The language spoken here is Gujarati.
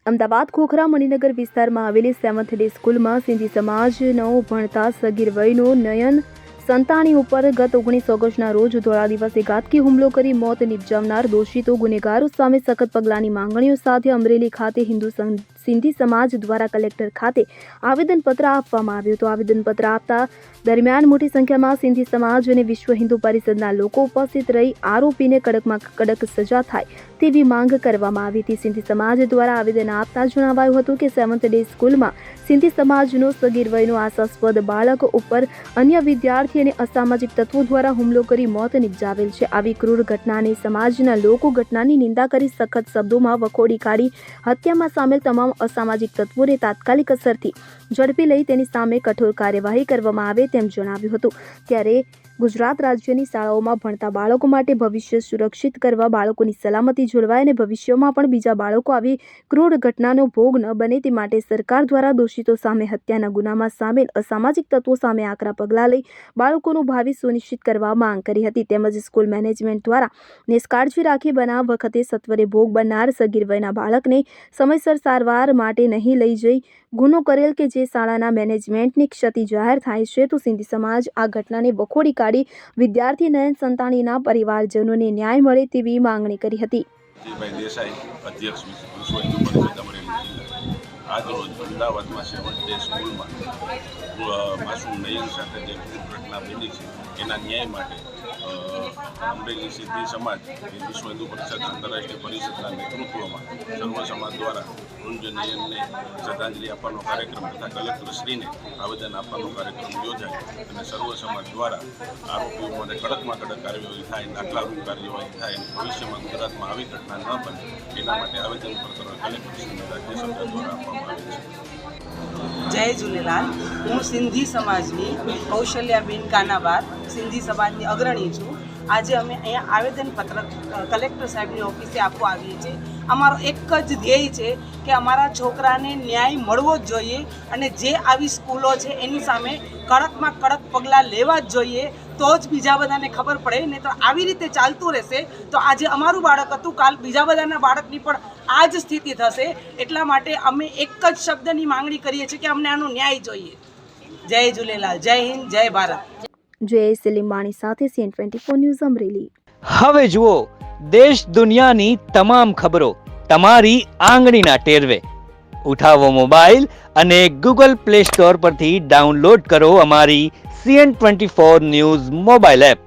અમદાવાદ ખોખરા મણિનગર વિસ્તારમાં આવેલી 7th ડે સ્કૂલમાં સિંધી સમાજનો ભણતા સગીર વયનો નયન સંતાણી ઉપર ગત 19 ઓગસ્ટના રોજ ધોળા દિવસે ઘાતકી હુમલો કરી મોત નિપજાવનાર દોષિતો ગુનેગારો સામે સખત પગલાંની માંગણીઓ સાથે અમરેલી ખાતે સિંધી સમાજ દ્વારા કલેક્ટર ખાતે આવેદનપત્ર આપવામાં આવ્યું હતું। આવેદનપત્ર આપતા દરમિયાન મોટી સંખ્યામાં સિંધી સમાજ અને વિશ્વ હિન્દુ પરિષદના લોકો ઉપસ્થિત રહી આરોપીને કડકમાં કડક સજા થાય તેવી માંગ કરવામાં આવી હતી। સિંધી સમાજ દ્વારા આવેદન આપતા જણાવાયું હતું કે 7th ડે સ્કૂલમાં સિંધી સમાજનો સગીર વયનો આશાસ્પદ બાળક ઉપર અન્ય વિદ્યાર્થી અને અસામાજિક તત્વો દ્વારા હુમલો કરી મોત નિપજાવેલ છે। આવી ક્રૂર ઘટનાને સમાજના લોકો ઘટનાની નિંદા કરી સખત શબ્દોમાં વખોડી કાઢી હત્યામાં સામેલ તમામ અસામાજિક તત્વોને તાત્કાલિક અસરથી ઝડપી લઈ તેની સામે કઠોર કાર્યવાહી કરવામાં આવે તેમ જણાવ્યું હતું। ત્યારે ગુજરાત રાજ્યની શાળાઓમાં ભણતા બાળકો માટે ભવિષ્ય સુરક્ષિત કરવા, બાળકોની સલામતી જળવાય અને ભવિષ્યમાં પણ બીજા બાળકો આવી ક્રૂર ઘટનાનો ભોગ ન બને તે માટે સરકાર દ્વારા દોષિતો સામે હત્યાના ગુનામાં સામેલ અસામાજિક તત્વો સામે આકરા પગલાં લઈ બાળકોનું ભાવિ સુનિશ્ચિત કરવા માંગ કરી હતી। તેમજ સ્કૂલ મેનેજમેન્ટ દ્વારા નિષ્કાળજી રાખી બનાવ વખતે સત્વરે ભોગ બનનાર સગીર વયના બાળકને સમયસર સારવાર માટે નહીં લઈ જઈ ગુનો કરેલ કે જે શાળાના મેનેજમેન્ટની ક્ષતિ જાહેર થાય છે તો સિંધી સમાજ આ ઘટનાને વખોડી કાઢી વિદ્યાર્થી નયન સંતાણીના પરિવારજનોને ન્યાય મળે તેવી માંગણી કરી હતી। આજરોજ અમદાવાદમાં 7th ડે સ્કૂલમાં માસૂમ નયન સાથે જે ઘટના બની છે એના ન્યાય માટે અમરેલી સિંધી સમાજ વિશ્વ હિન્દુ પરિષદ આંતરરાષ્ટ્રીય પરિષદના નેતૃત્વમાં સર્વ સમાજ દ્વારા મૃત્યુંજય નયનને શ્રદ્ધાંજલિ આપવાનો કાર્યક્રમ તથા કલેક્ટરશ્રીને આવેદન આપવાનો કાર્યક્રમ યોજાય અને સર્વ સમાજ દ્વારા આરોપીઓ માટે કડકમાં કડક કાર્યવાહી થાય, દાખલારૂપ કાર્યવાહી થાય અને ભવિષ્યમાં ગુજરાતમાં આવી ઘટના ન બને એના માટે આવેદનપત્ર કલેક્ટરશ્રીને રાજ્ય સરકાર દ્વારા આપવામાં આવે છે। જય ઝૂલેલાલ। હું સિંધી સમાજની કૌશલ્યાબેન કાનાબાર સિંધી સમાજની અગ્રણી છું। આજે અમે અહીંયા આવેદનપત્ર કલેક્ટર સાહેબની ઓફિસે આપવા આવીએ છીએ। અમારો એક જ ધ્યેય છે કે અમારા છોકરાને ન્યાય મળવો જ જોઈએ અને જે આવી સ્કૂલો છે એની સામે કડકમાં કડક પગલાં લેવા જ જોઈએ તો જ બીજા બધાને ખબર પડે। નહીં તો આવી રીતે ચાલતું રહેશે તો આજે અમારું બાળક હતું, કાલ બીજા બધાના બાળકની પણ આ જ સ્થિતિ થશે। એટલા માટે અમે એક જ શબ્દની માંગણી કરીએ છીએ કે અમને આનો ન્યાય જોઈએ। જય ઝૂલેલાલ, જય હિન્દ, જય ભારત। જય સલીમાણી સાથે CN24 ન્યૂઝ અમરેલી। હવે જુઓ દેશ દુનિયાની તમામ ખબરો તમારી આંગળીના ટેરવે। ઉઠાવો મોબાઈલ અને Google Play Store પરથી ડાઉનલોડ કરો અમારી CN24 ન્યૂઝ મોબાઈલ એપ।